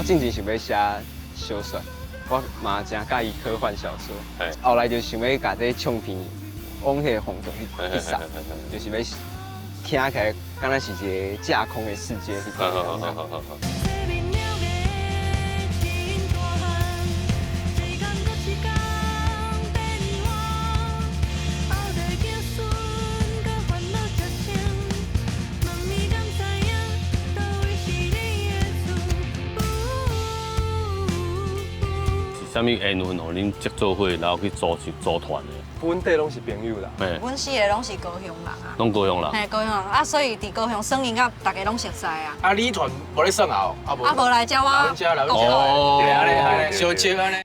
进前想要写小说，我嘛真介意科幻小说。嘿后来就想要把这唱片往迄个风中去撒，就是要听起来敢若是一个架空的世界去看。啥物缘分互恁接做伙，然后去组团的？本地拢是朋友啦。嘿，阮四个拢是高雄人啊，拢高雄人。嘿，高雄人啊，所以伫高雄算应该大家拢熟悉啊。啊，你团无咧算后，啊无。啊，无来教我。来阮遮来阮遮。哦对，安尼，小笑安尼。